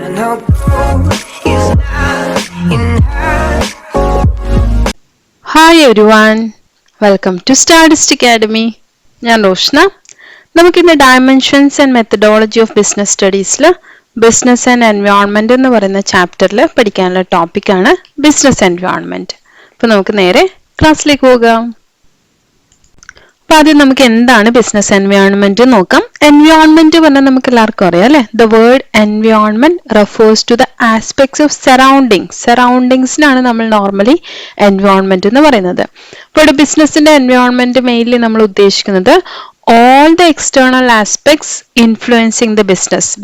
Hi everyone, welcome to Stardust Academy. ഞാൻ റോഷ്ന. നമുക്കിന്ന് dimensions and methodology of business സ്റ്റഡീസിൽ business and environment എന്ന് പറയുന്ന ചാപ്റ്ററിൽ പഠിക്കാനുള്ള ടോപ്പിക്കാണ് ബിസിനസ് എൻവയോൺമെന്റ്. അപ്പോൾ നമുക്ക് നേരെ ക്ലാസ്സിലേക്ക് പോകാം. അപ്പോൾ ആദ്യം നമുക്ക് എന്താണ് ബിസിനസ് എൻവയോൺമെന്റ് നോക്കാം. എൻവയോൺമെന്റ് പറഞ്ഞാൽ നമുക്ക് എല്ലാവർക്കും അറിയാം അല്ലെ. The word environment refers to the aspects of സറൗണ്ടിങ്സിനാണ് നമ്മൾ നോർമലി എൻവയോൺമെന്റ് എന്ന് പറയുന്നത്. അപ്പോൾ ഇവിടെ ബിസിനസിന്റെ എൻവയോൺമെന്റ് മെയിൻലി നമ്മൾ ഉദ്ദേശിക്കുന്നത് all the external aspects influencing the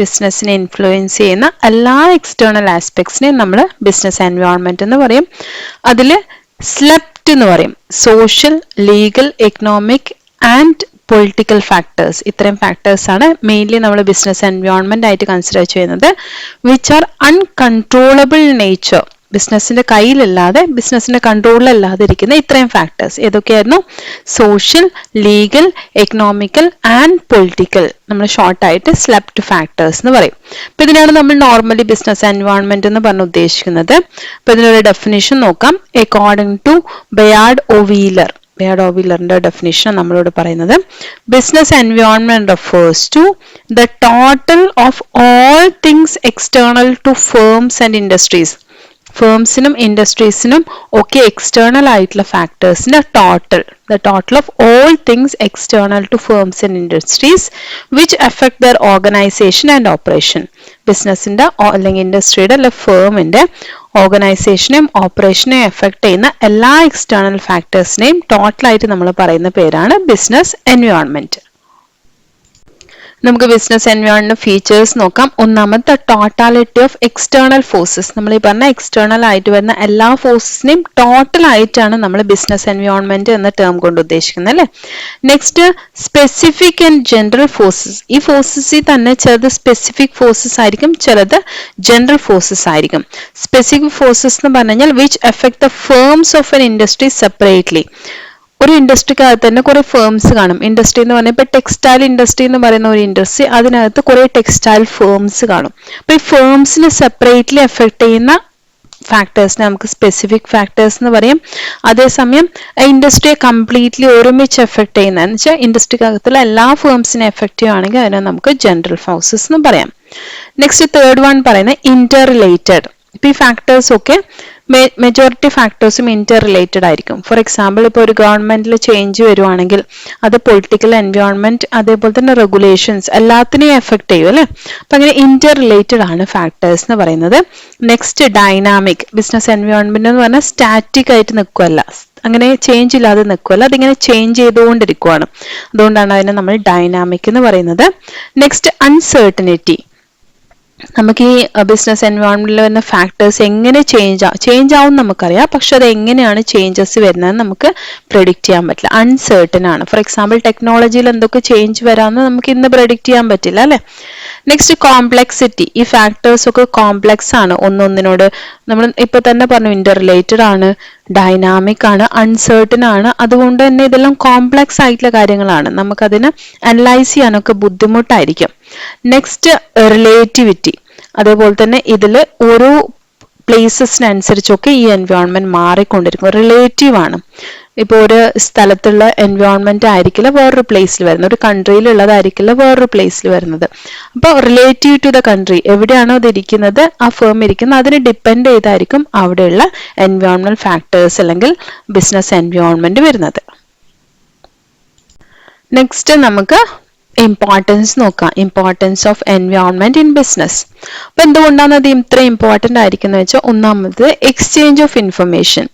ബിസിനസ്സിനെ ഇൻഫ്ലുവൻസ് ചെയ്യുന്ന എല്ലാ എക്സ്റ്റേണൽ ആസ്പെക്ട്സിനെയും നമ്മൾ ബിസിനസ് എൻവയോൺമെന്റ് എന്ന് പറയും. അതിൽ സ്ലെപ്റ്റ് എന്ന് പറയും. Social, legal, economic and political factors. ഇത്രയും ഫാക്ടേഴ്സ് ആണ് മെയിൻലി നമ്മൾ ബിസിനസ് എൻവയോൺമെന്റ് ആയിട്ട് കൺസിഡർ ചെയ്യുന്നത്. Which are uncontrollable nature. ബിസിനസിന്റെ കയ്യിലല്ലാതെ, ബിസിനസിന്റെ കൺട്രോളിലല്ലാതെ ഇരിക്കുന്ന ഇത്രയും ഫാക്ടേഴ്സ് ഏതൊക്കെയായിരുന്നു? Social, legal, economical and political. നമ്മൾ ഷോർട്ടായിട്ട് സ്ലെപ്റ്റ് ഫാക്ടേഴ്സ് എന്ന് പറയും. അപ്പൊ ഇതിനാണ് നമ്മൾ നോർമലി ബിസിനസ് എൻവയോൺമെന്റ് എന്ന് പറഞ്ഞ് ഉദ്ദേശിക്കുന്നത്. അപ്പൊ ഇതിനൊരു ഡെഫിനിഷൻ നോക്കാം. അക്കോർഡിംഗ് ടു ബയാർഡ് ഒ വീലറിന്റെ ഡെഫിനിഷൻ നമ്മളോട് പറയുന്നത്, business environment refers to the total of all things external to firms and industries. ഫേംസിനും ഇൻഡസ്ട്രീസിനും ഒക്കെ എക്സ്റ്റേണൽ ആയിട്ടുള്ള ഫാക്ടേഴ്സിന്റെ the total of all things external to firms and industries which affect their organisation and operation. ബിസിനസിന്റെ അല്ലെങ്കിൽ ഇൻഡസ്ട്രിയുടെ അല്ലെ ഫേമിന്റെ ഓർഗനൈസേഷനെയും ഓപ്പറേഷനെയും effect ചെയ്യുന്ന എല്ലാ എക്സ്റ്റേണൽ ഫാക്ടേഴ്സിനെയും ടോട്ടലായിട്ട് നമ്മൾ പറയുന്ന പേരാണ് ബിസിനസ് എൻവയോൺമെന്റ്. നമുക്ക് ബിസിനസ് എൻവയോൺമെന്റ് ഫീച്ചേഴ്സ് നോക്കാം. ഒന്നാമത്തെ, ടോട്ടാലിറ്റി ഓഫ് എക്സ്റ്റേണൽ ഫോഴ്സസ്. നമ്മൾ ഈ പറഞ്ഞ എക്സ്റ്റേണൽ ആയിട്ട് വരുന്ന എല്ലാ ഫോഴ്സസിനെയും ടോട്ടൽ ആയിട്ടാണ് നമ്മൾ ബിസിനസ് എൻവയോൺമെന്റ് എന്ന ടേം കൊണ്ട് ഉദ്ദേശിക്കുന്നത് അല്ലെ. Next, specific and general forces. ഈ ഫോഴ്സസിൽ തന്നെ ചിലത് സ്പെസിഫിക് ഫോഴ്സസ് ആയിരിക്കും, ചിലത് ജനറൽ ഫോഴ്സസ് ആയിരിക്കും. സ്പെസിഫിക് ഫോഴ്സസ് എന്ന് പറഞ്ഞു കഴിഞ്ഞാൽ which effect the firm's of N industry separately. ഒരു ഇൻഡസ്ട്രിക്കകത്ത് തന്നെ കുറെ ഫേംസ് കാണും. ഇൻഡസ്ട്രി എന്ന് പറഞ്ഞാൽ ഇപ്പൊ ടെക്സ്റ്റൈൽ ഇൻഡസ്ട്രി എന്ന് പറയുന്ന ഒരു ഇൻഡസ്ട്രി, അതിനകത്ത് കുറെ ടെക്സ്റ്റൈൽ ഫേംസ് കാണും. അപ്പൊ ഈ ഫേംസിനെ സെപ്പറേറ്റ്ലി എഫക്ട് ചെയ്യുന്ന ഫാക്ടേഴ്സിനെ നമുക്ക് സ്പെസിഫിക് ഫാക്ടേഴ്സ് എന്ന് പറയും. അതേസമയം ഇൻഡസ്ട്രിയെ കംപ്ലീറ്റ്ലി ഒരുമിച്ച് എഫക്ട് ചെയ്യുന്ന എന്ന് വെച്ചാൽ ഇൻഡസ്ട്രിക്കകത്തുള്ള എല്ലാ ഫേംസിനെ എഫക്ട് ചെയ്യുകയാണെങ്കിൽ അതിനെ നമുക്ക് ജനറൽ ഫോഴ്സസ് എന്ന് പറയാം. നെക്സ്റ്റ്, തേർഡ് വൺ പറയുന്നത് ഇന്റർ റിലേറ്റഡ്. ഇപ്പൊ ഈ ഫാക്ടേഴ്സ് ഒക്കെ മെജോറിറ്റി ഫാക്ടേഴ്സും ഇന്റർ റിലേറ്റഡ് ആയിരിക്കും. ഫോർ എക്സാമ്പിൾ, ഇപ്പോൾ ഒരു ഗവൺമെന്റിൽ ചേഞ്ച് വരുവാണെങ്കിൽ അത് പൊളിറ്റിക്കൽ എൻവയോൺമെന്റ് അതേപോലെ തന്നെ റെഗുലേഷൻസ് എല്ലാത്തിനെയും എഫക്ട് ചെയ്യും അല്ലെ. അപ്പൊ അങ്ങനെ ഇന്റർ റിലേറ്റഡ് ആണ് ഫാക്ടേഴ്സ് എന്ന് പറയുന്നത്. Next, dynamic. ബിസിനസ് എൻവയോൺമെന്റ് എന്ന് പറഞ്ഞാൽ സ്റ്റാറ്റിക് ആയിട്ട് നിൽക്കുമല്ല, അങ്ങനെ ചേഞ്ച് ഇല്ലാതെ നിൽക്കുമല്ല, അതിങ്ങനെ ചേഞ്ച് ചെയ്തുകൊണ്ടിരിക്കുവാണ്. അതുകൊണ്ടാണ് അതിനെ നമ്മൾ ഡൈനാമിക് എന്ന് പറയുന്നത്. Next, uncertainty. നമുക്ക് ഈ ബിസിനസ് എൻവയോൺമെന്റിൽ വരുന്ന ഫാക്ടേഴ്സ് എങ്ങനെ ചേഞ്ച് ആവും നമുക്കറിയാം, പക്ഷെ അത് എങ്ങനെയാണ് ചേഞ്ചസ് വരുന്നത് നമുക്ക് പ്രെഡിക്റ്റ് ചെയ്യാൻ പറ്റില്ല, അൺസർട്ടൻ ആണ്. ഫോർ എക്സാമ്പിൾ, ടെക്നോളജിയിൽ എന്തൊക്കെ ചേഞ്ച് വരാമെന്ന് നമുക്ക് ഇന്ന് പ്രെഡിക്റ്റ് ചെയ്യാൻ പറ്റില്ല അല്ലെ. Next, complexity. ഈ ഫാക്ടേഴ്സ് ഒക്കെ കോംപ്ലക്സ് ആണ്, ഒന്നൊന്നിനോട്. നമ്മൾ ഇപ്പൊ തന്നെ പറഞ്ഞു ഇന്റർ റിലേറ്റഡ് ആണ്, ഡൈനാമിക് ആണ്, അൺസർട്ടൻ ആണ്. അതുകൊണ്ട് തന്നെ ഇതെല്ലാം കോംപ്ലക്സ് ആയിട്ടുള്ള കാര്യങ്ങളാണ്, നമുക്കതിന് അനലൈസ് ചെയ്യാനൊക്കെ ബുദ്ധിമുട്ടായിരിക്കും. Next, relativity. അതേപോലെ തന്നെ ഇതിൽ ഓരോ പ്ലേസസിനനുസരിച്ചൊക്കെ ഈ എൻവയോൺമെന്റ് മാറിക്കൊണ്ടിരിക്കും, റിലേറ്റീവ് ആണ്. ഇപ്പൊ ഒരു സ്ഥലത്തുള്ള എൻവയോൺമെന്റ് ആയിരിക്കില്ല വേറൊരു പ്ലേസിൽ വരുന്നത്, ഒരു കൺട്രിയിലുള്ളതായിരിക്കില്ല വേറൊരു പ്ലേസിൽ വരുന്നത്. അപ്പോൾ റിലേറ്റീവ് ടു ദ കൺട്രി, എവിടെയാണോ അത് ഇരിക്കുന്നത്, ആ ഫേം ഇരിക്കുന്നത്, അതിനെ ഡിപ്പെൻഡ് ചെയ്തായിരിക്കും അവിടെയുള്ള എൻവയോൺമെന്റ് ഫാക്ടേഴ്സ് അല്ലെങ്കിൽ ബിസിനസ് എൻവയോൺമെന്റ് വരുന്നത്. നെക്സ്റ്റ്, നമുക്ക് ഇമ്പോർട്ടൻസ് നോക്കാം. Importance of environment in business. അപ്പൊ എന്തുകൊണ്ടാണ് അത് ഇത്ര ഇമ്പോർട്ടന്റ് ആയിരിക്കുന്നത് വെച്ചാൽ, ഒന്നാമത് എക്സ്ചേഞ്ച് ഓഫ് ഇൻഫർമേഷൻ.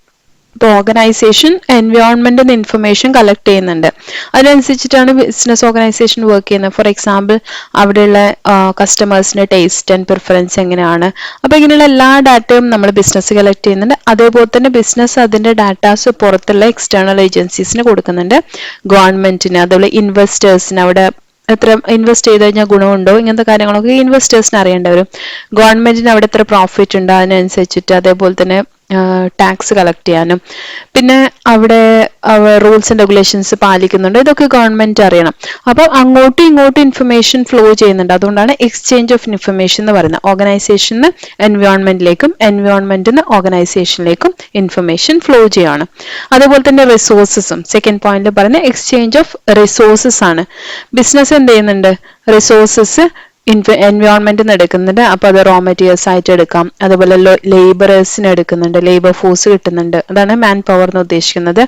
ഇപ്പോൾ ഓർഗനൈസേഷൻ എൻവയോൺമെന്റിന് ഇൻഫർമേഷൻ കളക്ട് ചെയ്യുന്നുണ്ട്, അതിനനുസരിച്ചിട്ടാണ് ബിസിനസ് ഓർഗനൈസേഷൻ വർക്ക് ചെയ്യുന്നത്. ഫോർ എക്സാമ്പിൾ, അവിടെയുള്ള കസ്റ്റമേഴ്സിന്റെ ടേസ്റ്റ് ആൻഡ് പ്രിഫറൻസ് എങ്ങനെയാണ്, അപ്പൊ ഇങ്ങനെയുള്ള എല്ലാ ഡാറ്റയും നമ്മൾ ബിസിനസ് കളക്ട് ചെയ്യുന്നുണ്ട്. അതേപോലെ തന്നെ ബിസിനസ് അതിന്റെ ഡാറ്റാസ് പുറത്തുള്ള എക്സ്റ്റേണൽ ഏജൻസീസിന് കൊടുക്കുന്നുണ്ട്, ഗവൺമെന്റിന്, അതുപോലെ ഇൻവെസ്റ്റേഴ്സിന്, അവിടെ എത്ര ഇൻവെസ്റ്റ് ചെയ്ത് കഴിഞ്ഞാൽ ഗുണമുണ്ടോ, ഇങ്ങനത്തെ കാര്യങ്ങളൊക്കെ ഇൻവെസ്റ്റേഴ്സിന് അറിയേണ്ടി വരും. ഗവൺമെന്റിന് അവിടെ എത്ര പ്രോഫിറ്റ് ഉണ്ട് അതിനനുസരിച്ചിട്ട്, അതേപോലെ തന്നെ ടാക്സ് കളക്ട് ചെയ്യാനും പിന്നെ അവിടെ റൂൾസ് ആൻഡ് റെഗുലേഷൻസ് പാലിക്കുന്നുണ്ട്, ഇതൊക്കെ ഗവൺമെന്റ് അറിയണം. അപ്പോൾ അങ്ങോട്ടും ഇങ്ങോട്ടും ഇൻഫർമേഷൻ ഫ്ലോ ചെയ്യുന്നുണ്ട്. അതുകൊണ്ടാണ് എക്സ്ചേഞ്ച് ഓഫ് ഇൻഫർമേഷൻ എന്ന് പറയുന്നത്. ഓർഗനൈസേഷന് എൻവയോൺമെന്റിലേക്കും എൻവയോൺമെന്റിന് ഓർഗനൈസേഷനിലേക്കും ഇൻഫർമേഷൻ ഫ്ലോ ചെയ്യാണ്. അതുപോലെ തന്നെ റിസോഴ്സസും സെക്കൻഡ് പോയിന്റിൽ പറയുന്ന എക്സ്ചേഞ്ച് ഓഫ് റിസോഴ്സസ് ആണ്. ബിസിനസ് എന്ത് ചെയ്യുന്നുണ്ട്? റിസോഴ്സസ് എൻവയോൺമെന്റിൽ നിന്ന് എടുക്കുന്നുണ്ട്. അപ്പൊ അത് റോ മെറ്റീരിയൽസ് ആയിട്ട് എടുക്കാം, അതുപോലെ ലേബറേഴ്സിന് എടുക്കുന്നുണ്ട്, ലേബർ ഫോഴ്സ് കിട്ടുന്നുണ്ട്, അതാണ് മാൻ പവർ എന്ന് ഉദ്ദേശിക്കുന്നത്.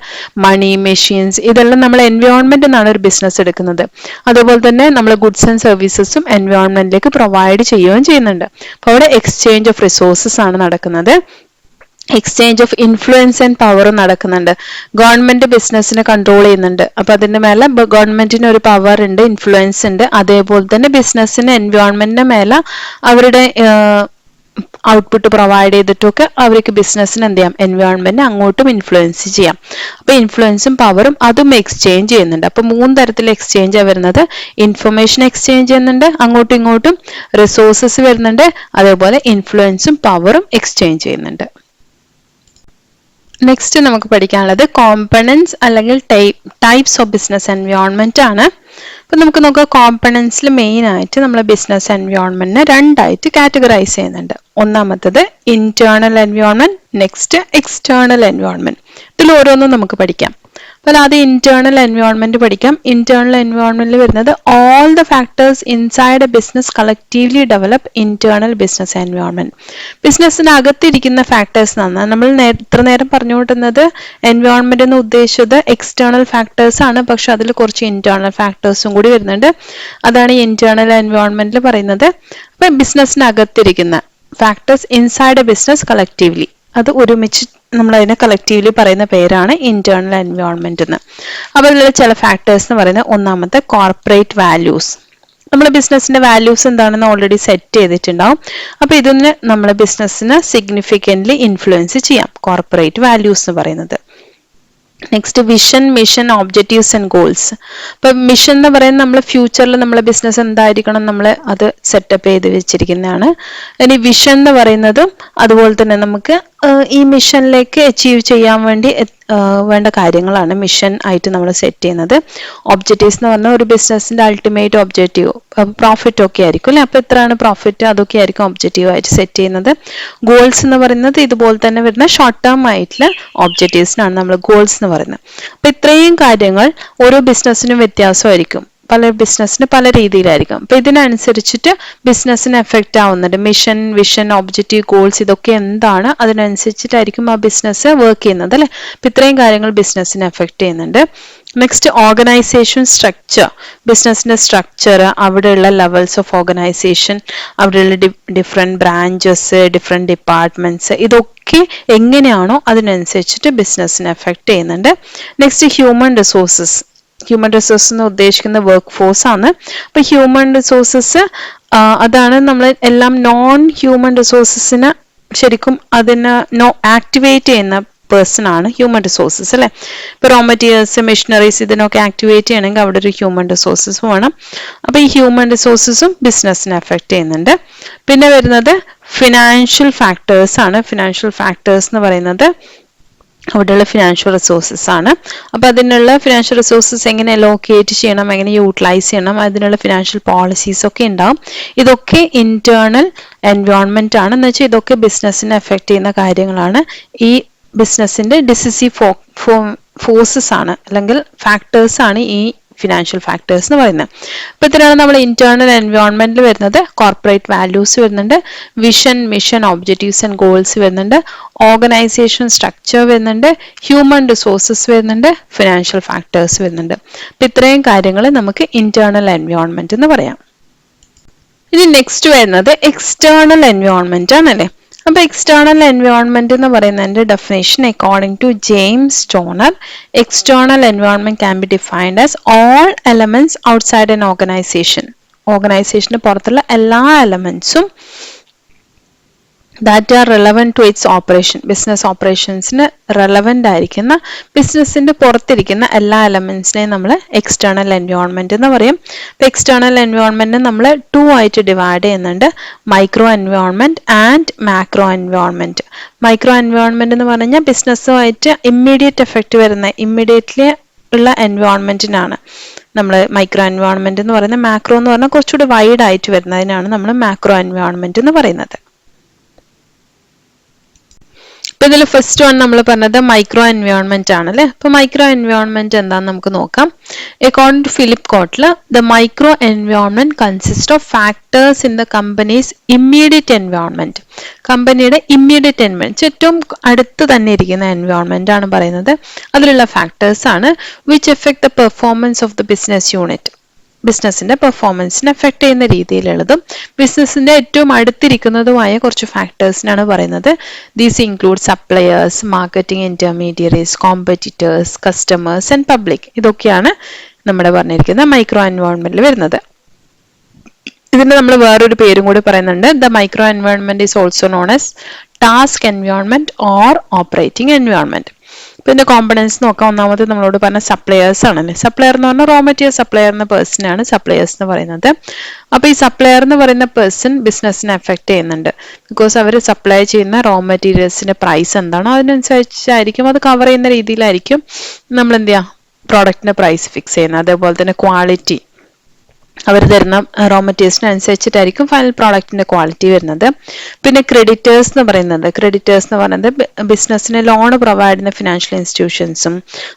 മണി, മെഷീൻസ്, ഇതെല്ലാം നമ്മൾ എൻവയോൺമെന്റ് എന്നാണ് ഒരു ബിസിനസ് എടുക്കുന്നത്. അതുപോലെ തന്നെ നമ്മൾ ഗുഡ്സ് ആൻഡ് സർവീസസും എൻവയോൺമെന്റിലേക്ക് പ്രൊവൈഡ് ചെയ്യുകയും ചെയ്യുന്നുണ്ട്. അപ്പൊ അവിടെ എക്സ്ചേഞ്ച് ഓഫ് റിസോഴ്സസ് ആണ് നടക്കുന്നത്. Exchange of influence and power നടക്കുന്നുണ്ട്. ഗവൺമെന്റ് ബിസിനസ്സിനെ കൺട്രോൾ ചെയ്യുന്നുണ്ട്. അപ്പൊ അതിന്റെ മേലെ ഗവൺമെന്റിന് ഒരു പവർ ഉണ്ട്, ഇൻഫ്ലുവൻസ് ഉണ്ട്. അതേപോലെ തന്നെ ബിസിനസ്സിന് എൻവയോൺമെന്റിന്റെ മേലെ അവരുടെ ഔട്ട്പുട്ട് പ്രൊവൈഡ് ചെയ്തിട്ടൊക്കെ അവർക്ക് ബിസിനസ്സിന് എന്ത് ചെയ്യാം? എൻവയോൺമെന്റ് അങ്ങോട്ടും ഇൻഫ്ലുവൻസ് ചെയ്യാം. അപ്പൊ ഇൻഫ്ലുവൻസും പവറും അതും എക്സ്ചേഞ്ച് ചെയ്യുന്നുണ്ട്. അപ്പൊ 3 തരത്തിൽ എക്സ്ചേഞ്ച് വരുന്നത്. ഇൻഫർമേഷൻ എക്സ്ചേഞ്ച് ചെയ്യുന്നുണ്ട്, അങ്ങോട്ടും ഇങ്ങോട്ടും റിസോഴ്സസ് വരുന്നുണ്ട്, അതേപോലെ ഇൻഫ്ലുവൻസും പവറും എക്സ്ചേഞ്ച് ചെയ്യുന്നുണ്ട്. നെക്സ്റ്റ് നമുക്ക് പഠിക്കാനുള്ളത് കോമ്പണൻസ് അല്ലെങ്കിൽ ടൈപ്സ് ഓഫ് ബിസിനസ് എൻവയോൺമെന്റ് ആണ്. അപ്പൊ നമുക്ക് നോക്കാം. കോമ്പണൻസിൽ മെയിൻ ആയിട്ട് നമ്മൾ ബിസിനസ് എൻവയോൺമെന്റിനെ രണ്ടായിട്ട് കാറ്റഗറൈസ് ചെയ്യുന്നുണ്ട്. ഒന്നാമത്തത് internal environment, next external environment. ഇതിൽ ഓരോന്നും നമുക്ക് പഠിക്കാം. അപ്പോൾ ആദ്യം ഇന്റേണൽ എൻവയോൺമെന്റ് പഠിക്കാം. ഇന്റേണൽ എൻവയോൺമെന്റിൽ വരുന്നത് all the factors inside a business collectively develop internal business environment. ബിസിനസ്സിന് അകത്തിരിക്കുന്ന ഫാക്ടേഴ്സ് എന്നാണ് നമ്മൾ ഇത്ര നേരം പറഞ്ഞുകൊണ്ടിരുന്നത്. എൻവയോൺമെന്റ് എന്ന് ഉദ്ദേശിച്ചത് എക്സ്റ്റേണൽ ഫാക്ടേഴ്സ് ആണ്, പക്ഷെ അതിൽ കുറച്ച് ഇന്റേണൽ ഫാക്ടേഴ്സും കൂടി വരുന്നുണ്ട്. അതാണ് ഈ ഇന്റേണൽ എൻവയോൺമെന്റിൽ പറയുന്നത്. അപ്പൊ ബിസിനസ്സിനകത്തിരിക്കുന്ന factors inside a business collectively, അത് ഒരുമിച്ച് നമ്മൾ അതിനെ കളക്റ്റീവ്ലി പറയുന്ന പേരാണ് ഇന്റേണൽ എൻവയോൺമെന്റ് എന്ന്. അപ്പോൾ അതിലുള്ള ചില ഫാക്ടേഴ്സ് എന്ന് പറയുന്നത് ഒന്നാമത്തെ കോർപ്പറേറ്റ് വാല്യൂസ്. നമ്മൾ ബിസിനസിന്റെ വാല്യൂസ് എന്താണെന്ന് ഓൾറെഡി സെറ്റ് ചെയ്തിട്ടുണ്ടാവും. അപ്പൊ ഇതൊന്ന് നമ്മളെ ബിസിനസ്സിന് സിഗ്നിഫിക്കൻ്റ്ലി ഇൻഫ്ലുവൻസ് ചെയ്യാം, കോർപ്പറേറ്റ് വാല്യൂസ് എന്ന് പറയുന്നത്. Next vision, mission, objectives and goals. ഇപ്പൊ മിഷൻ എന്ന് പറയുന്നത് നമ്മൾ ഫ്യൂച്ചറിൽ നമ്മളെ ബിസിനസ് എന്തായിരിക്കണം നമ്മൾ അത് സെറ്റപ്പ് ചെയ്ത് വെച്ചിരിക്കുന്നതാണ്. ഇനി വിഷൻ എന്ന് പറയുന്നതും അതുപോലെ തന്നെ നമുക്ക് ഈ മിഷനിലേക്ക് അച്ചീവ് ചെയ്യാൻ വേണ്ടി വേണ്ട കാര്യങ്ങളാണ് മിഷൻ ആയിട്ട് നമ്മൾ സെറ്റ് ചെയ്യുന്നത്. ഒബ്ജക്റ്റീവ്സ് എന്ന് പറഞ്ഞാൽ ഒരു ബിസിനസിന്റെ അൾട്ടിമേറ്റ് ഒബ്ജക്റ്റീവ് പ്രോഫിറ്റ് ഒക്കെ ആയിരിക്കും അല്ലെ. അപ്പൊ എത്രയാണ് പ്രോഫിറ്റ്, അതൊക്കെ ആയിരിക്കും ഒബ്ജക്റ്റീവ് ആയിട്ട് സെറ്റ് ചെയ്യുന്നത്. ഗോൾസ് എന്ന് പറയുന്നത് ഇതുപോലെ തന്നെ വരുന്ന ഷോർട്ട് ടേം ആയിട്ടുള്ള ഒബ്ജക്റ്റീവ്സിനാണ് നമ്മൾ ഗോൾസ് എന്ന് പറയുന്നത്. അപ്പൊ ഇത്രയും കാര്യങ്ങൾ ഓരോ ബിസിനസ്സിനും വ്യത്യാസമായിരിക്കും. പല ബിസിനസ്സിന് പല രീതിയിലായിരിക്കും. അപ്പൊ ഇതിനനുസരിച്ചിട്ട് ബിസിനസ്സിന് എഫക്റ്റ് ആവുന്നുണ്ട്. മിഷൻ, വിഷൻ, ഒബ്ജക്റ്റീവ്, ഗോൾസ്, ഇതൊക്കെ എന്താണ് അതിനനുസരിച്ചിട്ടായിരിക്കും ആ ബിസിനസ് വർക്ക് ചെയ്യുന്നത് അല്ലെ. അപ്പൊ ഇത്രയും കാര്യങ്ങൾ ബിസിനസ്സിനെ എഫക്റ്റ് ചെയ്യുന്നുണ്ട്. Next organisation structure. ബിസിനസിന്റെ സ്ട്രക്ചർ, അവിടെയുള്ള ലെവൽസ് ഓഫ് ഓർഗനൈസേഷൻ, അവിടെയുള്ള ഡിഫറെന്റ് ബ്രാഞ്ചസ്, ഡിഫറെന്റ് ഡിപ്പാർട്ട്മെന്റ്സ്, ഇതൊക്കെ എങ്ങനെയാണോ അതിനനുസരിച്ചിട്ട് ബിസിനസ്സിനെ എഫക്റ്റ് ചെയ്യുന്നുണ്ട്. Next human resources. Human resources എന്ന് ഉദ്ദേശിക്കുന്ന വർക്ക് ഫോഴ്സ് ആണ്. അപ്പൊ ഹ്യൂമൻ റിസോഴ്സസ് അതാണ് നമ്മൾ എല്ലാം നോൺ ഹ്യൂമൻ റിസോഴ്സസിന് ശരിക്കും അതിന് ആക്ടിവേറ്റ് ചെയ്യുന്ന പേഴ്സൺ ആണ് ഹ്യൂമൻ റിസോഴ്സസ് അല്ലെ. ഇപ്പൊ റോ മെറ്റീരിയൽസ്, മെഷീനറീസ് ഇതിനൊക്കെ ആക്ടിവേറ്റ് ചെയ്യണമെങ്കിൽ അവിടെ ഒരു ഹ്യൂമൻ റിസോഴ്സസ് വേണം. അപ്പൊ ഈ ഹ്യൂമൻ റിസോഴ്സസും ബിസിനസ്സിനെ എഫക്ട് ചെയ്യുന്നുണ്ട്. പിന്നെ വരുന്നത് ഫിനാൻഷ്യൽ ഫാക്ടേഴ്സ് ആണ്. ഫിനാൻഷ്യൽ ഫാക്ടേഴ്സ് എന്ന് പറയുന്നത് അവിടെയുള്ള ഫിനാൻഷ്യൽ റിസോഴ്സസ് ആണ്. അപ്പൊ അതിനുള്ള ഫിനാൻഷ്യൽ റിസോഴ്സസ് എങ്ങനെ ലൊക്കേറ്റ് ചെയ്യണം, എങ്ങനെ യൂട്ടിലൈസ് ചെയ്യണം, അതിനുള്ള ഫിനാൻഷ്യൽ പോളിസീസ് ഒക്കെ ഉണ്ടാവും. ഇതൊക്കെ ഇന്റേണൽ എൻവയോൺമെന്റ് ആണ്. എന്ന് വെച്ചാൽ ഇതൊക്കെ ബിസിനസ്സിനെ എഫക്ട് ചെയ്യുന്ന കാര്യങ്ങളാണ്. ഈ ബിസിനസിന്റെ ഡിസിസീവ് ഫോഴ്സസ് ആണ് അല്ലെങ്കിൽ ഫാക്ടേഴ്സ് ആണ് ഈ ഫിനാൻഷ്യൽ ഫാക്ടേഴ്സ് എന്ന് പറയുന്നത്. അപ്പൊ ഇതിനാണ് നമ്മൾ ഇന്റേണൽ എൻവയോൺമെന്റിൽ വരുന്നത്. കോർപ്പറേറ്റ് വാല്യൂസ് വരുന്നുണ്ട്, vision, mission, objectives and goals വരുന്നുണ്ട്, ഓർഗനൈസേഷൻ സ്ട്രക്ചർ വരുന്നുണ്ട്, ഹ്യൂമൻ റിസോഴ്സസ് വരുന്നുണ്ട്, ഫിനാൻഷ്യൽ ഫാക്ടേഴ്സ് വരുന്നുണ്ട്. അപ്പൊ ഇത്രയും കാര്യങ്ങൾ നമുക്ക് ഇന്റേണൽ എൻവയോൺമെന്റ് എന്ന് പറയാം. ഇനി നെക്സ്റ്റ് വരുന്നത് എക്സ്റ്റേണൽ എൻവയോൺമെന്റ് ആണല്ലേ. അപ്പൊ എക്സ്റ്റേണൽ എൻവയോൺമെന്റ് എന്ന് പറയുന്നതിന്റെ definition according to James Tonner, external environment can be defined as all elements outside an organisation. ഓർഗനൈസേഷന് പുറത്തുള്ള എല്ലാ എലമെന്റ്സും that are relevant to its operation. Business ഓപ്പറേഷൻസിന് റെലവൻ്റ് ആയിരിക്കുന്ന ബിസിനസ്സിൻ്റെ പുറത്തിരിക്കുന്ന എല്ലാ എലമെൻസിനെയും നമ്മൾ എക്സ്റ്റേണൽ എൻവയോൺമെൻറ്റ് എന്ന് പറയും. അപ്പോൾ എക്സ്റ്റേണൽ എൻവയോൺമെൻറ്റ് നമ്മൾ 2 ആയിട്ട് ഡിവൈഡ് ചെയ്യുന്നുണ്ട്, micro environment and macro environment. Micro environment എന്ന് പറഞ്ഞാൽ ബിസിനസ്സുമായിട്ട് ഇമ്മീഡിയറ്റ് എഫക്റ്റ് വരുന്ന ഇമ്മീഡിയറ്റ്ലി ഉള്ള എൻവയോൺമെൻറ്റിനാണ് നമ്മൾ മൈക്രോ എൻവയോൺമെൻറ്റ് എന്ന് പറയുന്നത്. മാക്രോ എന്ന് പറഞ്ഞാൽ കുറച്ചുകൂടി വൈഡ് ആയിട്ട് വരുന്നതിനാണ് നമ്മൾ മാക്രോ എൻവയോൺമെൻറ്റ് എന്ന് പറയുന്നത്. ഇപ്പൊ ഇതിൽ ഫസ്റ്റ് വൺ നമ്മൾ പറഞ്ഞത് മൈക്രോ എൻവയോൺമെന്റ് ആണല്ലേ. അപ്പൊ മൈക്രോ എൻവയോൺമെന്റ് എന്താന്ന് നമുക്ക് നോക്കാം. According to Philip Kotler, the micro environment consist of factors in the company's immediate environment. കമ്പനിയുടെ ഇമ്മീഡിയറ്റ് എൻവയോൺമെന്റ്, ഏറ്റവും അടുത്ത് തന്നെ ഇരിക്കുന്ന എൻവയോൺമെന്റ് ആണ് പറയുന്നത്. അതിലുള്ള ഫാക്ടേഴ്സ് ആണ് which effect the performance of the business unit. ബിസിനസിന്റെ പെർഫോമൻസിനെ എഫക്ട് ചെയ്യുന്ന രീതിയിലുള്ളതും ബിസിനസിന്റെ ഏറ്റവും അടുത്തിരിക്കുന്നതുമായ കുറച്ച് ഫാക്ടേഴ്സിനാണ് പറയുന്നത്. These include suppliers, marketing intermediaries, competitors, customers and public. ഇതൊക്കെയാണ് നമ്മുടെ പറഞ്ഞിരിക്കുന്ന മൈക്രോ എൻവയോൺമെന്റിൽ വരുന്നത്. ഇതിന്റെ നമ്മൾ വേറൊരു പേരും കൂടി പറയുന്നുണ്ട്. The micro environment is also known as task environment or operating environment. പിന്നെ കോമ്പണൻസ് നോക്കാം. ഒന്നാമത് നമ്മളോട് പറഞ്ഞ സപ്ലയേഴ്സ് ആണല്ലേ. സപ്ലയർ എന്ന് പറഞ്ഞാൽ റോ മെറ്റീരിയൽ സപ്ലയർ എന്ന പേഴ്സൺ ആണ് സപ്ലയേഴ്സ് എന്ന് പറയുന്നത്. അപ്പോൾ ഈ സപ്ലയർ എന്ന് പറയുന്ന പേഴ്സൺ ബിസിനസ്സിനെ എഫക്ട് ചെയ്യുന്നുണ്ട്. ബിക്കോസ് അവർ സപ്ലൈ ചെയ്യുന്ന റോ മെറ്റീരിയൽസിന്റെ പ്രൈസ് എന്താണോ അതിനനുസരിച്ചായിരിക്കും, അത് കവർ ചെയ്യുന്ന രീതിയിലായിരിക്കും നമ്മൾ എന്ത് ചെയ്യുക, പ്രോഡക്റ്റിന്റെ പ്രൈസ് ഫിക്സ് ചെയ്യുന്നത്. അതേപോലെ തന്നെ ക്വാളിറ്റി, അവർ തരുന്ന റോ മെറ്റീരിയൽസിനനുസരിച്ചിട്ടായിരിക്കും ഫൈനൽ പ്രോഡക്റ്റിന്റെ ക്വാളിറ്റി വരുന്നത്. പിന്നെ ക്രെഡിറ്റേഴ്സ് എന്ന് പറയുന്നത് ബിസിനസ്സിന് ലോൺ പ്രൊവൈഡ് ചെയ്യുന്ന ഫിനാൻഷ്യൽ ഇൻസ്റ്റിറ്റ്യൂഷൻസും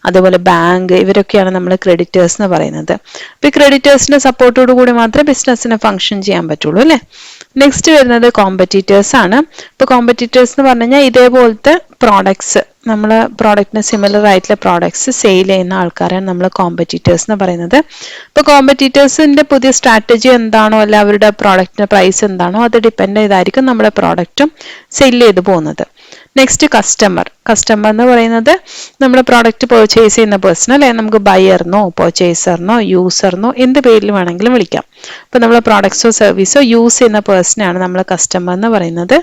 അതുപോലെ ബാങ്ക്, ഇവരൊക്കെയാണ് നമ്മൾ ക്രെഡിറ്റേഴ്സ് എന്ന് പറയുന്നത്. അപ്പോൾ ഈ ക്രെഡിറ്റേഴ്സിന്റെ സപ്പോർട്ടോട് കൂടി മാത്രമേ ബിസിനസ്സിന് ഫംഗ്ഷൻ ചെയ്യാൻ പറ്റുള്ളൂ അല്ലേ. നെക്സ്റ്റ് വരുന്നത് കോമ്പറ്റീറ്റേഴ്സ് ആണ്. ഇപ്പോൾ കോമ്പറ്റീറ്റേഴ്സ് എന്ന് പറഞ്ഞു കഴിഞ്ഞാൽ ഇതേപോലത്തെ പ്രോഡക്ട്സ്, നമ്മൾ പ്രോഡക്റ്റിന് സിമിലർ ആയിട്ടുള്ള പ്രോഡക്ട്സ് സെയിൽ ചെയ്യുന്ന ആൾക്കാരാണ് നമ്മൾ കോമ്പറ്റീറ്റേഴ്സ് എന്ന് പറയുന്നത്. ഇപ്പോൾ കോമ്പറ്റീറ്റേഴ്സിന്റെ പുതിയ സ്ട്രാറ്റജി എന്താണോ അല്ല അവരുടെ പ്രോഡക്റ്റിന്റെ പ്രൈസ് എന്താണോ അത് ഡിപ്പെൻഡ് ചെയ്തായിരിക്കും നമ്മുടെ പ്രോഡക്റ്റും സെയിൽ ചെയ്ത് പോകുന്നത്. നെക്സ്റ്റ് കസ്റ്റമർ എന്ന് പറയുന്നത് നമ്മുടെ പ്രോഡക്റ്റ് പർച്ചേസ് ചെയ്യുന്ന പേഴ്സൺ അല്ലെ. നമുക്ക് ബയറിനോ പർച്ചേസറിനോ യൂസറിനോ എന്ത് പേരിൽ വേണമെങ്കിലും വിളിക്കാം. അപ്പോൾ നമ്മൾ പ്രോഡക്ട്സോ സർവീസോ യൂസ് ചെയ്യുന്ന പേഴ്സണാണ് നമ്മൾ കസ്റ്റമർ എന്ന് പറയുന്നത്.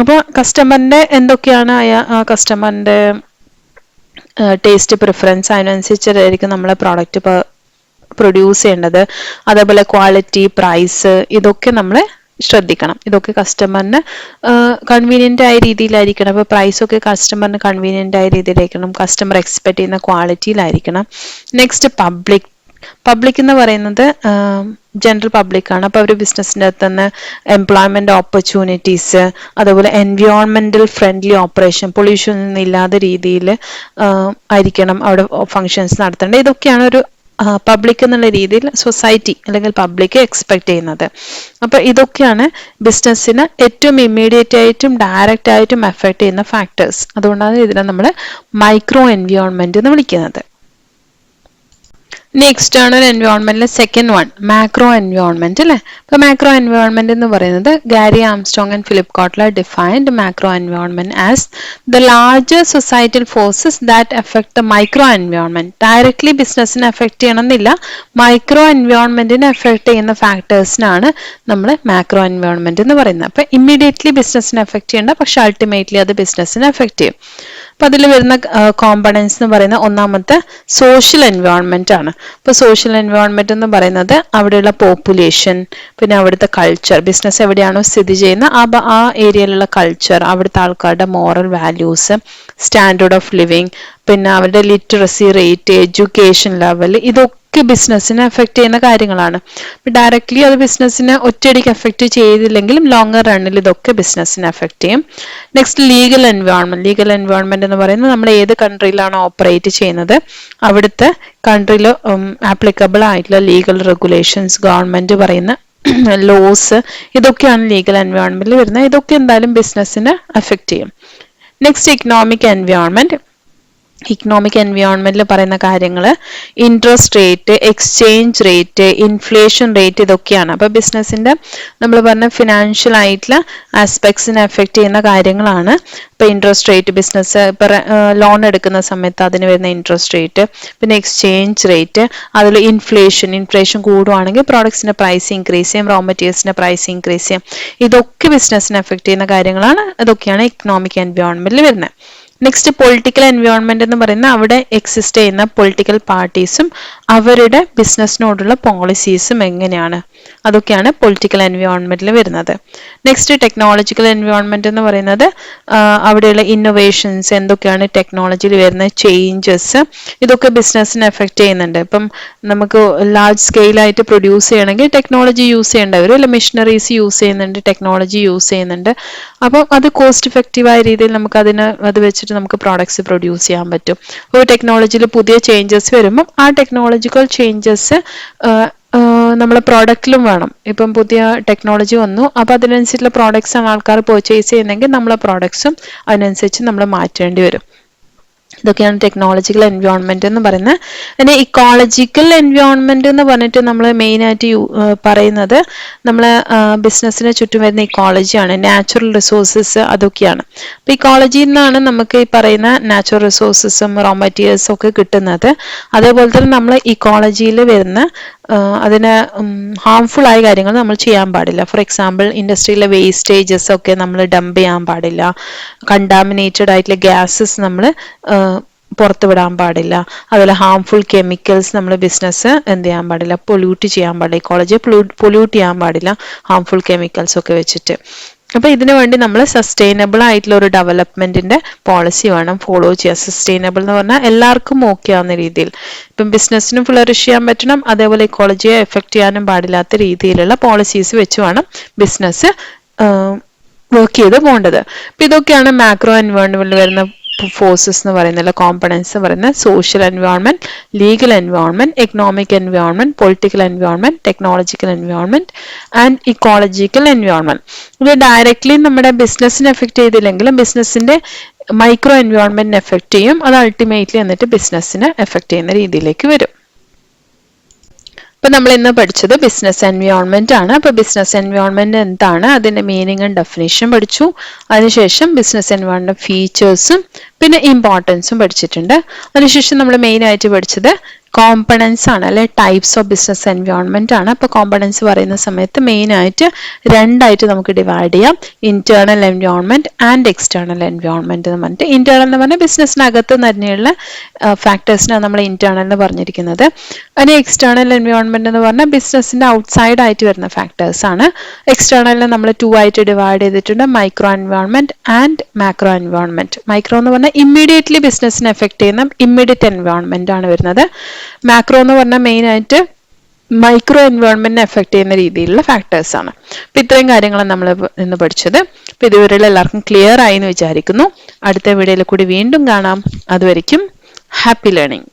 അപ്പോൾ കസ്റ്റമറിന്റെ എന്തൊക്കെയാണ് കസ്റ്റമറിന്റെ ടേസ്റ്റ് പ്രിഫറൻസ്, അതിനനുസരിച്ചായിരിക്കും നമ്മളെ പ്രോഡക്റ്റ് പ്രൊഡ്യൂസ് ചെയ്യേണ്ടത്. അതേപോലെ ക്വാളിറ്റി, പ്രൈസ്, ഇതൊക്കെ നമ്മൾ ശ്രദ്ധിക്കണം. ഇതൊക്കെ കസ്റ്റമറിന് കൺവീനിയന്റ് ആയ രീതിയിലായിരിക്കണം. അപ്പോൾ പ്രൈസൊക്കെ കസ്റ്റമറിന് കൺവീനിയന്റ് ആയ രീതിയിലായിരിക്കണം. കസ്റ്റമർ എക്സ്പെക്ട് ചെയ്യുന്ന ക്വാളിറ്റിയിലായിരിക്കണം. നെക്സ്റ്റ് പബ്ലിക് എന്ന് പറയുന്നത് ജനറൽ പബ്ലിക്കാണ്. അപ്പോൾ അവർ ബിസിനസ്സിൻ്റെ അകത്ത് നിന്ന് എംപ്ലോയ്മെന്റ് ഓപ്പർച്യൂണിറ്റീസ്, അതുപോലെ എൻവയോൺമെന്റൽ ഫ്രണ്ട്ലി ഓപ്പറേഷൻ, പൊല്യൂഷൻ ഒന്നും ഇല്ലാത്ത രീതിയിൽ ആയിരിക്കണം അവിടെ ഫങ്ഷൻസ് നടത്തേണ്ടത്. ഇതൊക്കെയാണ് ഒരു പബ്ലിക് എന്നുള്ള രീതിയിൽ സൊസൈറ്റി അല്ലെങ്കിൽ പബ്ലിക് എക്സ്പെക്ട് ചെയ്യുന്നത്. അപ്പോൾ ഇതൊക്കെയാണ് ബിസിനസ്സിന് ഏറ്റവും ഇമ്മീഡിയറ്റ് ആയിട്ടും ഡയറക്റ്റ് ആയിട്ടും എഫക്ട് ചെയ്യുന്ന ഫാക്ടേഴ്സ്. അതുകൊണ്ടാണ് ഇതിനെ നമ്മൾ മൈക്രോ എൻവയോൺമെന്റ് എന്ന് വിളിക്കുന്നത്. ഇനി എക്സ്റ്റേണൽ എൻവയോൺമെന്റിലെ സെക്കൻഡ് വൺ മാക്രോ എൻവയോൺമെന്റ് അല്ലേ. അപ്പൊ മാക്രോ എൻവയോൺമെന്റ് എന്ന് പറയുന്നത് Gary Armstrong and Philip Kotler defined macro environment as the larger societal forces that affect the micro environment. Directly ബിസിനസ്സിനെ എഫക്ട് ചെയ്യണമെന്നില്ല, മൈക്രോ എൻവയോൺമെന്റിനെ എഫക്ട് ചെയ്യുന്ന ഫാക്ടേഴ്സിനാണ് നമ്മൾ മാക്രോ എൻവയോൺമെന്റ് എന്ന് പറയുന്നത്. അപ്പൊ ഇമ്മീഡിയറ്റ്ലി ബിസിനസ്സിനെ എഫക്ട് ചെയ്യേണ്ട, പക്ഷെ അൾട്ടിമേറ്റ്ലി അത് ബിസിനസ്സിനെ എഫക്ട് ചെയ്യും. അപ്പൊ അതിൽ വരുന്ന കോമ്പണൻസ് എന്ന് പറയുന്ന ഒന്നാമത്തെ സോഷ്യൽ എൻവയോൺമെന്റ് ആണ്. ഇപ്പൊ സോഷ്യൽ എൻവയോൺമെന്റ് എന്ന് പറയുന്നത് അവിടെയുള്ള പോപ്പുലേഷൻ, പിന്നെ അവിടുത്തെ കൾച്ചർ, ബിസിനസ് എവിടെയാണോ സ്ഥിതി ചെയ്യുന്ന ആ ഏരിയയിലുള്ള കൾച്ചർ, അവിടുത്തെ ആൾക്കാരുടെ moral values, standard of living, പിന്നെ അവരുടെ ലിറ്ററസി റേറ്റ്, എഡ്യൂക്കേഷൻ ലെവൽ, ഇതൊക്കെ ബിസിനസ്സിനെ എഫക്ട് ചെയ്യുന്ന കാര്യങ്ങളാണ്. ഡയറക്ട്ലി അത് ബിസിനസ്സിനെ ഒറ്റയടിക്ക് എഫക്ട് ചെയ്തില്ലെങ്കിലും ലോങ്ങർ റണ്ണിൽ ഇതൊക്കെ ബിസിനസ്സിനെ എഫക്ട് ചെയ്യും. നെക്സ്റ്റ് ലീഗൽ എൻവയോൺമെന്റ് എന്ന് പറയുന്നത് നമ്മൾ ഏത് കൺട്രിയിലാണോ ഓപ്പറേറ്റ് ചെയ്യുന്നത് അവിടുത്തെ കൺട്രിയിൽ ആപ്ലിക്കബിൾ ആയിട്ടുള്ള ലീഗൽ റെഗുലേഷൻസ്, ഗവൺമെന്റ് പറയുന്ന ലോസ്, ഇതൊക്കെയാണ് ലീഗൽ എൻവയോൺമെന്റിൽ വരുന്നത്. ഇതൊക്കെ എന്തായാലും ബിസിനസ്സിനെ എഫക്ട് ചെയ്യും. Next economic environment. ഇക്കണോമിക് എൻവയോൺമെന്റിൽ പറയുന്ന കാര്യങ്ങൾ interest rate, exchange rate, inflation rate, ഇതൊക്കെയാണ്. അപ്പോൾ ബിസിനസ്സിന്റെ നമ്മൾ പറഞ്ഞ ഫിനാൻഷ്യൽ ആയിട്ടുള്ള ആസ്പെക്ട്സിനെ എഫക്റ്റ് ചെയ്യുന്ന കാര്യങ്ങളാണ്. ഇപ്പോൾ ഇൻട്രസ്റ്റ് റേറ്റ്, ബിസിനസ് ഇപ്പോൾ ലോൺ എടുക്കുന്ന സമയത്ത് അതിന് വരുന്ന ഇൻട്രസ്റ്റ് റേറ്റ്, പിന്നെ എക്സ്ചേഞ്ച് റേറ്റ്, അതിൽ ഇൻഫ്ലേഷൻ കൂടുവാണെങ്കിൽ പ്രോഡക്ട്സിന്റെ പ്രൈസ് ഇൻക്രീസ് ചെയ്യും, റോ മെറ്റീരിയൽസിന്റെ പ്രൈസ് ഇൻക്രീസ് ചെയ്യും. ഇതൊക്കെ ബിസിനസ്സിനെ എഫക്റ്റ് ചെയ്യുന്ന കാര്യങ്ങളാണ്. ഇതൊക്കെയാണ് ഇക്കണോമിക് എൻവയോൺമെന്റിൽ വരുന്നത്. നെക്സ്റ്റ് പൊളിറ്റിക്കൽ എൻവയോൺമെന്റ് എന്ന് പറയുന്ന അവിടെ എക്സിസ്റ്റ് ചെയ്യുന്ന പൊളിറ്റിക്കൽ പാർട്ടീസും അവരുടെ ബിസിനസ്സിനോടുള്ള പോളിസീസും എങ്ങനെയാണ്, അതൊക്കെയാണ് പൊളിറ്റിക്കൽ എൻവയോൺമെന്റിൽ വരുന്നത്. നെക്സ്റ്റ് ടെക്നോളജിക്കൽ എൻവയോൺമെന്റ് എന്ന് പറയുന്നത് അവിടെയുള്ള ഇന്നോവേഷൻസ്, എന്തൊക്കെയാണ് ടെക്നോളജിയിൽ വരുന്ന ചേഞ്ചസ്, ഇതൊക്കെ ബിസിനസ്സിനെ എഫക്റ്റ് ചെയ്യുന്നുണ്ട്. ഇപ്പം നമുക്ക് ലാർജ് സ്കെയിലായിട്ട് പ്രൊഡ്യൂസ് ചെയ്യണമെങ്കിൽ ടെക്നോളജി യൂസ് ചെയ്യേണ്ടി വരും, അല്ലെ മെഷീനറീസ് യൂസ് ചെയ്യുന്നുണ്ട്, ടെക്നോളജി യൂസ് ചെയ്യുന്നുണ്ട്. അപ്പം അത് കോസ്റ്റ് ഇഫക്റ്റീവായ രീതിയിൽ നമുക്ക് അത് വെച്ചിട്ട് നമുക്ക് പ്രോഡക്ട്സ് പ്രൊഡ്യൂസ് ചെയ്യാൻ പറ്റും. ഒരു ടെക്നോളജിയിൽ പുതിയ ചേഞ്ചസ് വരുമ്പം ആ ടെക്നോളജിക്കൽ ചേഞ്ചസ് നമ്മളെ പ്രോഡക്റ്റിലും വേണം. ഇപ്പം പുതിയ ടെക്നോളജി വന്നു, അപ്പോൾ അതിനനുസരിച്ചുള്ള പ്രോഡക്ട്സ് ആണ് ആൾക്കാർ പർച്ചേസ് ചെയ്യുന്നതെങ്കിൽ നമ്മളെ പ്രോഡക്ട്സും അതിനനുസരിച്ച് നമ്മൾ മാറ്റേണ്ടി വരും. ഇതൊക്കെയാണ് ടെക്നോളജിക്കൽ എൻവയോൺമെന്റ് എന്ന് പറയുന്നത്. പിന്നെ ഇക്കോളജിക്കൽ എൻവയോൺമെന്റ് എന്ന് പറഞ്ഞിട്ട് നമ്മൾ മെയിനായിട്ട് പറയുന്നത് നമ്മളെ ബിസിനസ്സിന് ചുറ്റും വരുന്ന ഇക്കോളജിയാണ്, നാച്ചുറൽ റിസോഴ്സസ്, അതൊക്കെയാണ്. അപ്പോൾ ഇക്കോളജിയിൽ നിന്നാണ് നമുക്ക് ഈ പറയുന്ന നാച്ചുറൽ റിസോഴ്സസും റോ മെറ്റീരിയൽസും ഒക്കെ കിട്ടുന്നത്. അതേപോലെ തന്നെ നമ്മൾ ഇക്കോളജിയിൽ വരുന്ന അതിന് ഹാംഫുൾ ആയ കാര്യങ്ങൾ നമ്മൾ ചെയ്യാൻ പാടില്ല. ഫോർ എക്സാമ്പിൾ ഇൻഡസ്ട്രിയിലെ വേസ്റ്റേജസ് ഒക്കെ നമ്മൾ ഡംപ് ചെയ്യാൻ പാടില്ല, കണ്ടാമിനേറ്റഡ് ആയിട്ടുള്ള ഗ്യാസസ് നമ്മൾ പുറത്ത് വിടാൻ പാടില്ല, അതുപോലെ ഹാംഫുൾ കെമിക്കൽസ് നമ്മൾ ബിസിനസ് എന്ത് ചെയ്യാൻ പാടില്ല, പൊല്യൂട്ട് ചെയ്യാൻ പാടില്ല, ഇക്കോളജിയെ പൊല്യൂട്ട് ചെയ്യാൻ പാടില്ല ഹാംഫുൾ കെമിക്കൽസ് ഒക്കെ വെച്ചിട്ട്. അപ്പോൾ ഇതിനു വേണ്ടി നമ്മൾ സസ്റ്റൈനബിൾ ആയിട്ടുള്ള ഒരു ഡെവലപ്മെന്റിന്റെ പോളിസി വേണം ഫോളോ ചെയ്യാൻ. സസ്റ്റൈനബിൾ എന്ന് പറഞ്ഞാൽ എല്ലാവർക്കും ഓക്കെ ആവുന്ന രീതിയിൽ, ഇപ്പം ബിസിനസ്സിനും ഫ്ലറിഷ് ചെയ്യാൻ പറ്റണം, അതേപോലെ ഇക്കോളജിയെ എഫക്റ്റ് ചെയ്യാനും പാടില്ലാത്ത രീതിയിലുള്ള പോളിസീസ് വെച്ച് വേണം ബിസിനസ് വർക്ക് ചെയ്ത് പോകേണ്ടത്. അപ്പം ഇതൊക്കെയാണ് മാക്രോ എൻവയോൺമെന്റിൽ വരുന്ന ഫോഴ്സസ് എന്ന് പറയുന്നത്, കോമ്പണൻസ് എന്ന് പറയുന്നത് social environment, legal environment, economic environment, political environment, technological environment and ecological environment. ഇത് ഡയറക്ട്ലി നമ്മുടെ ബിസിനസ്സിനെ എഫക്ട് ചെയ്തില്ലെങ്കിലും ബിസിനസ്സിന്റെ മൈക്രോ എൻവയോൺമെന്റിനെ എഫക്ട് ചെയ്യും. അത് അൾട്ടിമേറ്റ്ലി എന്നിട്ട് ബിസിനസ്സിനെ എഫക്ട് ചെയ്യുന്ന രീതിയിലേക്ക് വരും. അപ്പൊ നമ്മൾ ഇന്ന് പഠിച്ചത് ബിസിനസ് എൻവയോൺമെന്റ് ആണ്. അപ്പൊ ബിസിനസ് എൻവയോൺമെന്റ് എന്താണ്, അതിന്റെ മീനിങ്ങും ഡെഫിനേഷൻ പഠിച്ചു. അതിനുശേഷം ബിസിനസ് എൻവയോൺമെന്റ് ഫീച്ചേഴ്സും പിന്നെ ഇമ്പോർട്ടൻസും പഠിച്ചിട്ടുണ്ട്. അതിനുശേഷം നമ്മൾ മെയിൻ ആയിട്ട് പഠിച്ചത് കോമ്പണൻസ് ആണ്, അല്ലെ ടൈപ്സ് ഓഫ് ബിസിനസ് എൻവയോൺമെന്റ് ആണ്. അപ്പൊ കോമ്പണൻസ് പറയുന്ന സമയത്ത് മെയിൻ ആയിട്ട് രണ്ടായിട്ട് നമുക്ക് ഡിവൈഡ് ചെയ്യാം, internal environment and external environment എന്ന് പറഞ്ഞിട്ട്. ഇന്റേണൽ എന്ന് പറഞ്ഞാൽ ബിസിനസ്സിനകത്ത് തന്നെയുള്ള ഫാക്ടേഴ്സിനാണ് നമ്മൾ ഇന്റേണൽ എന്ന് പറഞ്ഞിരിക്കുന്നത്. അതിന് എക്സ്റ്റേണൽ എൻവയോൺമെന്റ് എന്ന് പറഞ്ഞാൽ ബിസിനസ്സിന്റെ ഔട്ട്സൈഡ് ആയിട്ട് വരുന്ന ഫാക്ടേഴ്സ് ആണ്. എക്സ്റ്റേണലിനെ നമ്മൾ 2 ആയിട്ട് ഡിവൈഡ് ചെയ്തിട്ടുണ്ട്, micro environment and macro environment. Micro എന്ന് പറഞ്ഞാൽ ഇമ്മീഡിയറ്റ്ലി ബിസിനസ്സിനെ എഫക്ട് ചെയ്യുന്ന ഇമ്മീഡിയറ്റ് എൻവയോൺമെന്റ് ആണ് വരുന്നത്. മാക്രോ എന്ന് പറഞ്ഞാൽ മെയിൻ ആയിട്ട് മൈക്രോ എൻവയോൺമെന്റിനെ എഫക്ട് ചെയ്യുന്ന രീതിയിലുള്ള ഫാക്ടേഴ്സ് ആണ്. അപ്പൊ ഇത്രയും കാര്യങ്ങളാണ് നമ്മൾ ഇന്ന് പഠിച്ചത്. അപ്പൊ ഇതുവരെയുള്ള എല്ലാവർക്കും ക്ലിയർ ആയി എന്ന് വിചാരിക്കുന്നു. അടുത്ത വീഡിയോയിൽ കൂടി വീണ്ടും കാണാം. അതുവരെയ്ക്കും ഹാപ്പി ലേണിംഗ്.